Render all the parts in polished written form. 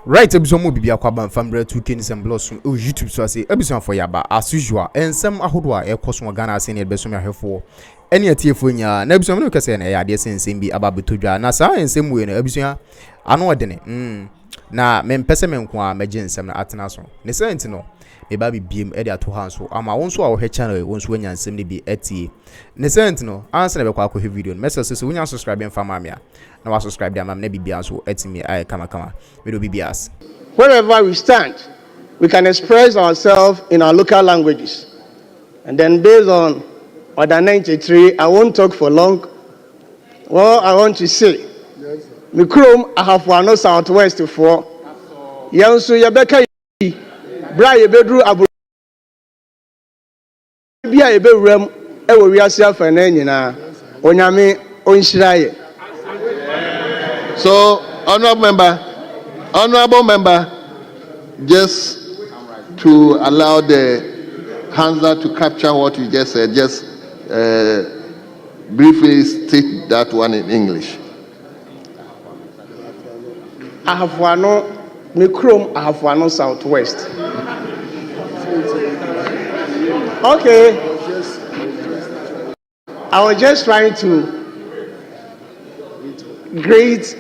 Right, episode mo bibia kwa ban fambre 2K ni sem blossom o YouTube so ase episode for yaba as usual ensem ahodo a ekoso Ghana ase ne beso me ahwefo ene atiefo nya na episode no kase na ya de sensem bi ababetodwa na sa ensem we no episode ano odene na mempese menko a meje ensem na atena so ne sent no me ba bibiem e de ato hanso ama wonso a wo he channel wonso anya ensem ne bi etie ne sent no answer na be kwa akọ video no message so wonya subscribe en fama me na wa subscribe dem am na bibia so etimi ay kama we do bibias. Wherever we stand, we can express ourselves in our local languages. And then based on Order 93, I won't talk for long. Well, I want to say, Mikrom, I have one southwest for Yansu Yabeka, Bray Bedru Abu Bia Bedrum, Ewo yourself and Enina, Onyame Onshiraye. So, honorable member, just to allow the Hansa to capture what you just said, just briefly state that one in English. I have one Mikrom, I have one southwest. Okay. I was just trying to greet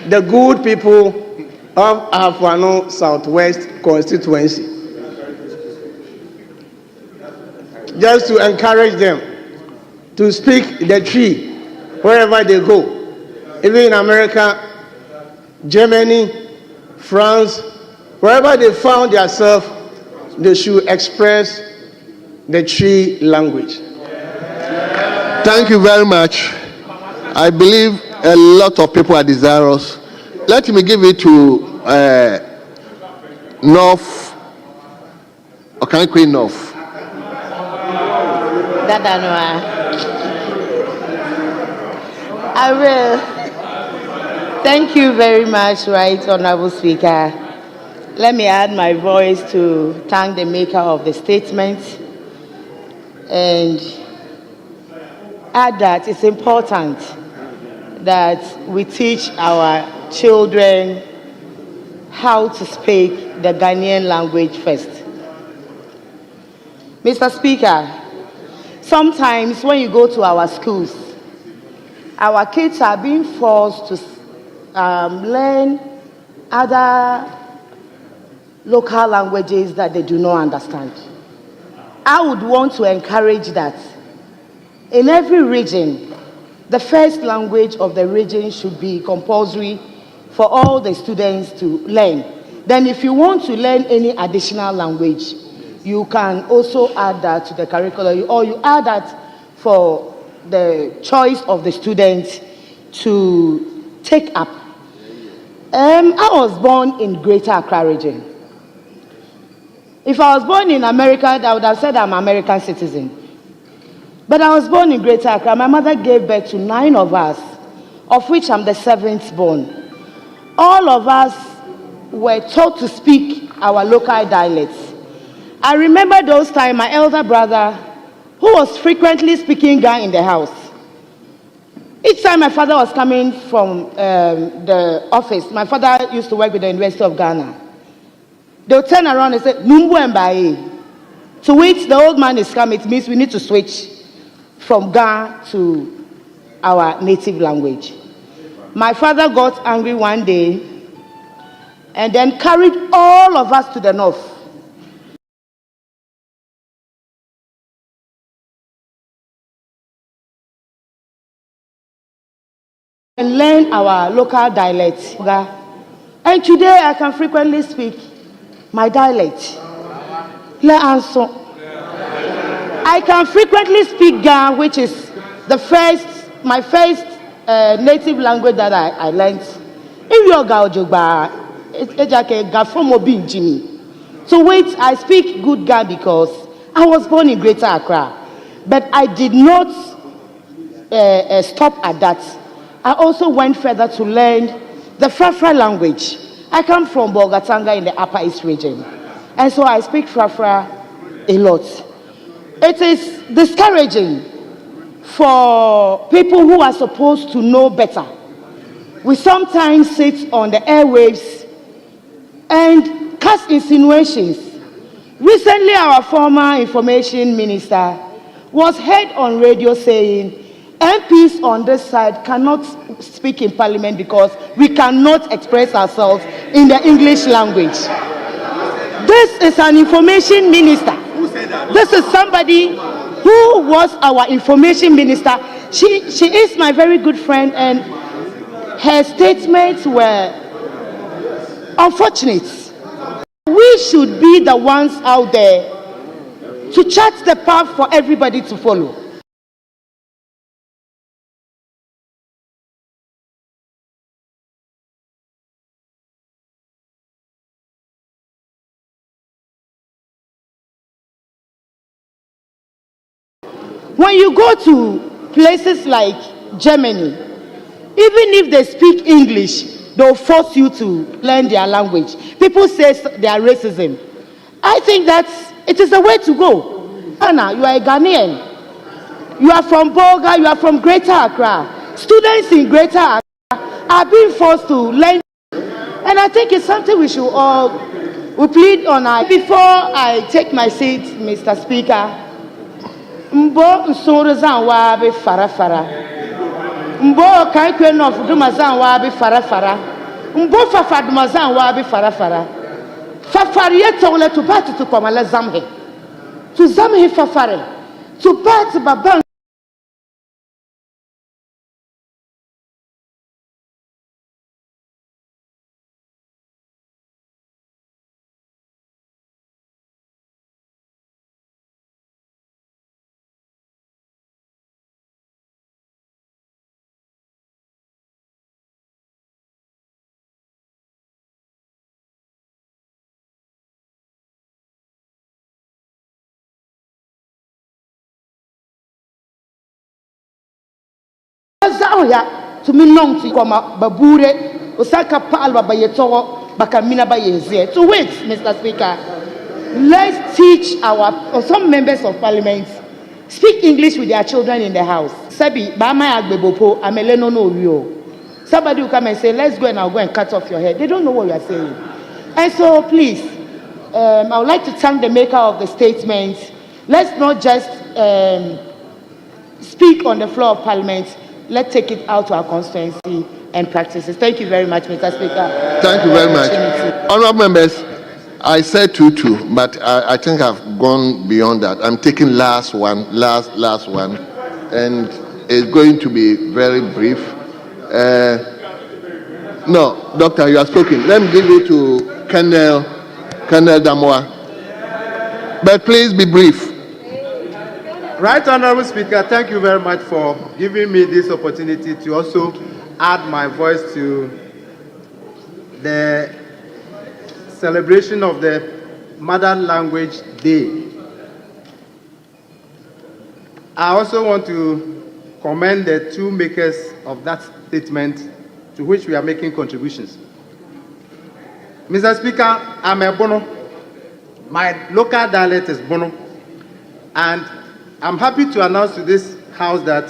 the good people of Afenyo Southwest constituency. Just to encourage them to speak the tree wherever they go. Even in America, Germany, France, wherever they found themselves, they should express the tree language. Thank you very much. I believe a lot of people are desirous. Let me give it to North, or can I call it North? I will. Thank you very much, Right Honorable Speaker. Let me add my voice to thank the maker of the statement and add that it's important that we teach our children how to speak the Ghanaian language first. Mr. Speaker, sometimes when you go to our schools, our kids are being forced to learn other local languages that they do not understand. I would want to encourage that in every region, the first language of the region should be compulsory for all the students to learn. Then if you want to learn any additional language, you can also add that to the curriculum, or you add that for the choice of the students to take up. I was born in Greater Accra region. If I was born in America, I would have said I'm an American citizen. But I was born in Greater Accra. My mother gave birth to 9 of us, of which I'm the 7th born. All of us were taught to speak our local dialects. I remember those times, my elder brother, who was frequently speaking Ga in the house. Each time my father was coming from the office, my father used to work with the University of Ghana. They would turn around and say, Numbu Mbaye. To which the old man is coming, it means we need to switch from Ga to our native language. My father got angry one day and then carried all of us to the north. And learn our local dialect. And today I can frequently speak my dialect. I can frequently speak Ga, which is my first native language that I learned. So wait, I speak good Ga because I was born in Greater Accra. But I did not stop at that. I also went further to learn the Frafra language. I come from Bolgatanga in the Upper East region. And so I speak Frafra a lot. It is discouraging for people who are supposed to know better. We sometimes sit on the airwaves and cast insinuations. Recently, our former information minister was heard on radio saying MPs on this side cannot speak in parliament because we cannot express ourselves in the English language. This is an information minister. This is somebody who was our information minister. She is my very good friend, and her statements were unfortunate. We should be the ones out there to chart the path for everybody to follow. When you go to places like Germany, even if they speak English, they'll force you to learn their language. People say they are racism. I think that it is the way to go. Anna, you are a Ghanaian. You are from Bolga, you are from Greater Accra. Students in Greater Accra are being forced to learn. And I think it's something we should all plead on. Before I take my seat, Mr. Speaker, Mbo nsoro wa be farafara. Mbo kai kwen of dumazan wa be farafara. Mbo fafa dumazan wa be farafara. Fafariye tole to party to komala zamhe. To zamhe fafare. To party babang. To me long to come babure osaka palba bayeto bakamina bayeze. To wait, Mr. Speaker. Let's teach our some members of parliament speak English with their children in the house. Sabi bama agbebopo ameleno no rio. Somebody will come and say, let's go, and I'll go and cut off your head. They don't know what you are saying. And so please, I would like to thank the maker of the statement. Let's not just speak on the floor of parliament. Let's take it out to our constituency and practices. Thank you very much, Mr. Speaker. Thank you very much. Honorable members, I said 2-2, but I think I've gone beyond that. I'm taking last one, and it's going to be very brief. No, Doctor, you have spoken. Let me give it to Colonel Damoa. But please be brief. Right, Honorable Speaker, thank you very much for giving me this opportunity to also add my voice to the celebration of the Mother Language Day. I also want to commend the two makers of that statement to which we are making contributions. Mr. Speaker, I'm a Bono. My local dialect is Bono. And I'm happy to announce to this House that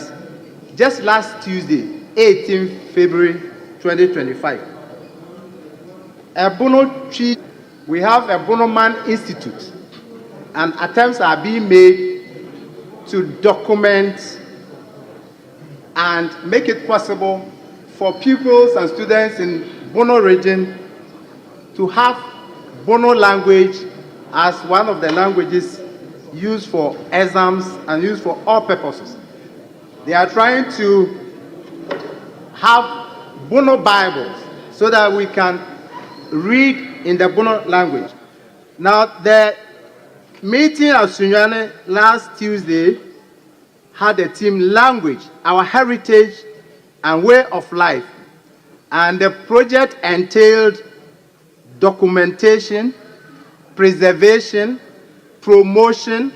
just last Tuesday, 18 February 2025, we have a Bono Man Institute, and attempts are being made to document and make it possible for pupils and students in Bono region to have Bono language as one of the languages used for exams and used for all purposes. They are trying to have Bono Bibles so that we can read in the Bono language. Now, the meeting at Sunyane last Tuesday had a theme language, our heritage and way of life. And the project entailed documentation, preservation, promotion,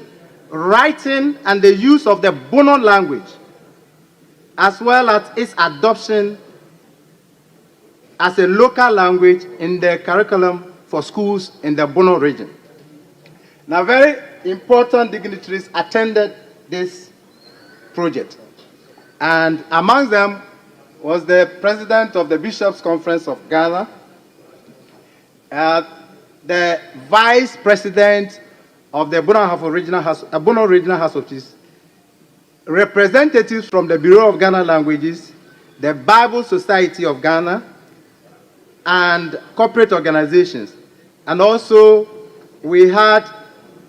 writing, and the use of the Bono language, as well as its adoption as a local language in the curriculum for schools in the Bono region. Now, very important dignitaries attended this project, and among them was the president of the Bishops' Conference of Ghana, the Vice President of the Bono Regional House of Peace, representatives from the Bureau of Ghana Languages, the Bible Society of Ghana, and corporate organizations. And also, we had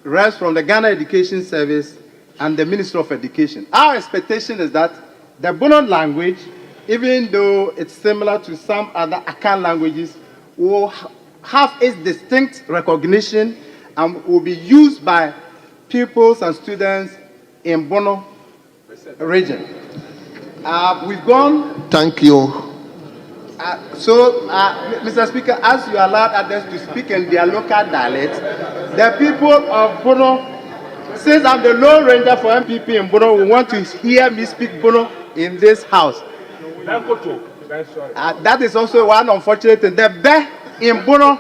reps from the Ghana Education Service and the Ministry of Education. Our expectation is that the Bono language, even though it's similar to some other Akan languages, will have its distinct recognition and will be used by pupils and students in Bono region. We've gone. Thank you. Mr. Speaker, as you allowed others to speak in their local dialect, the people of Bono, since I'm the Lone Ranger for MPP in Bono, we want to hear me speak Bono in this house. That is also one unfortunate thing. The be in Bono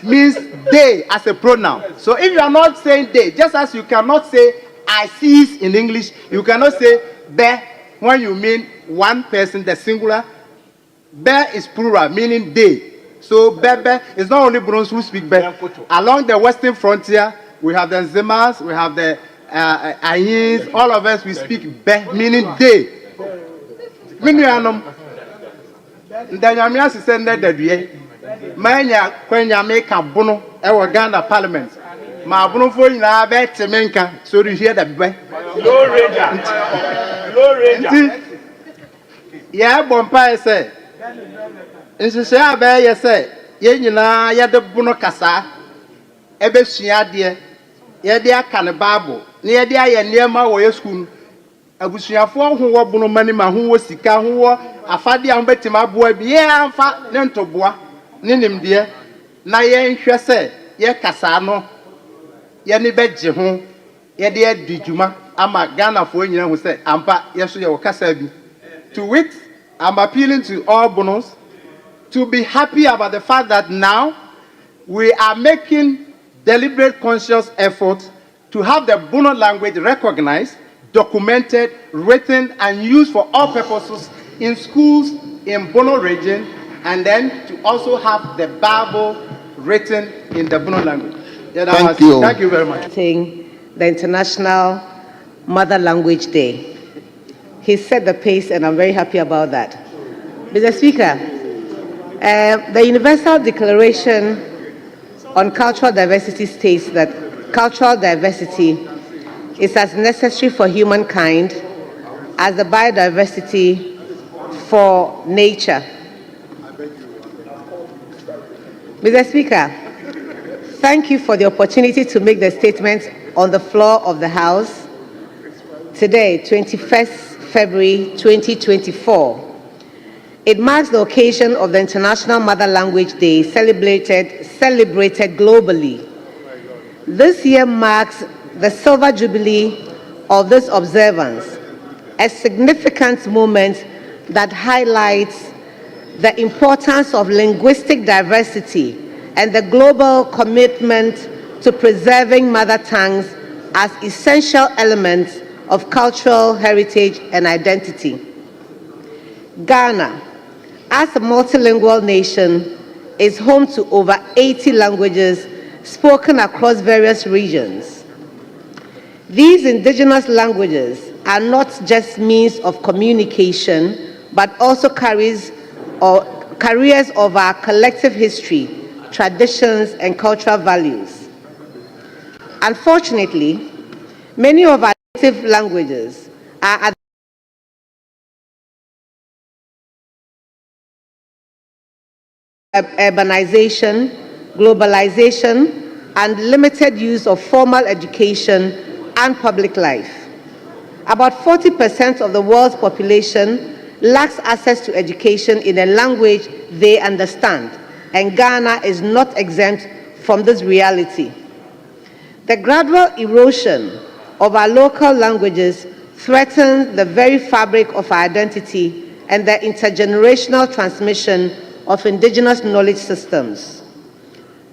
means they as a pronoun. So if you are not saying they, just as you cannot say I sees in English, you cannot say be when you mean one person, the singular. Be is plural, meaning they. So Bebe is not only Bonos who speak Be. Along the western frontier, we have the Nzemas, we have the Ayins, all of us, we speak Be, meaning they. Minuanum. Ndanyamia sisende dedue. Manya kwenya meka Bono ewo Ghana Parliament. Ma Bono fo nyina be temenka so you hear the Be. Low Ranger. Yeah, bompa say. Nsese abe ye say ye nyina ye de Bono kasa ebe sua de ye de aka ne Bible ne ye de aye niema wo ye school abusuafo ho wo Bono mani ma ho wo sika ho wo afade a betima aboa bi ye amfa ne ntoboa ne nimde na ye nhwe say ye kasa no ye ne beje ho ye de adijuma ama Ghana fo nyina ho say ampa ye so ye wo kasa bi. To wit, I'm appealing to all Bonos to be happy about the fact that now we are making deliberate, conscious effort to have the Bono language recognized, documented, written, and used for all purposes in schools in Bono region, and then to also have the Bible written in the Bono language. Yeah, Thank you. Thank you very much. The International Mother Language Day. He set the pace, and I'm very happy about that. Mr. Speaker, the Universal Declaration on Cultural Diversity states that cultural diversity is as necessary for humankind as the biodiversity for nature. Mr. Speaker, thank you for the opportunity to make the statement on the floor of the House today, 21st February 2024. It marks the occasion of the International Mother Language Day celebrated globally. This year marks the silver jubilee of this observance, a significant moment that highlights the importance of linguistic diversity and the global commitment to preserving mother tongues as essential elements of cultural heritage and identity. Ghana, as a multilingual nation, is home to over 80 languages spoken across various regions. These indigenous languages are not just means of communication, but also carriers of our collective history, traditions, and cultural values. Unfortunately, many of our native languages are at urbanization, globalization, and limited use of formal education and public life. About 40% of the world's population lacks access to education in a language they understand, and Ghana is not exempt from this reality. The gradual erosion of our local languages threatens the very fabric of our identity and the intergenerational transmission of indigenous knowledge systems.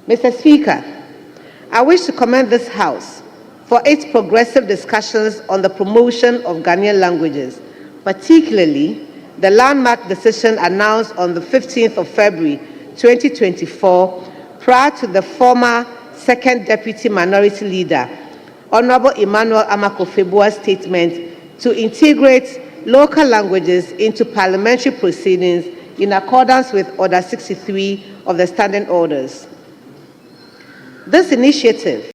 Mr. Speaker, I wish to commend this House for its progressive discussions on the promotion of Ghanaian languages, particularly the landmark decision announced on the 15th of February 2024, prior to the former Second Deputy Minority Leader, Honorable Emmanuel Amakofebua's statement to integrate local languages into parliamentary proceedings in accordance with Order 63 of the Standing Orders. This initiative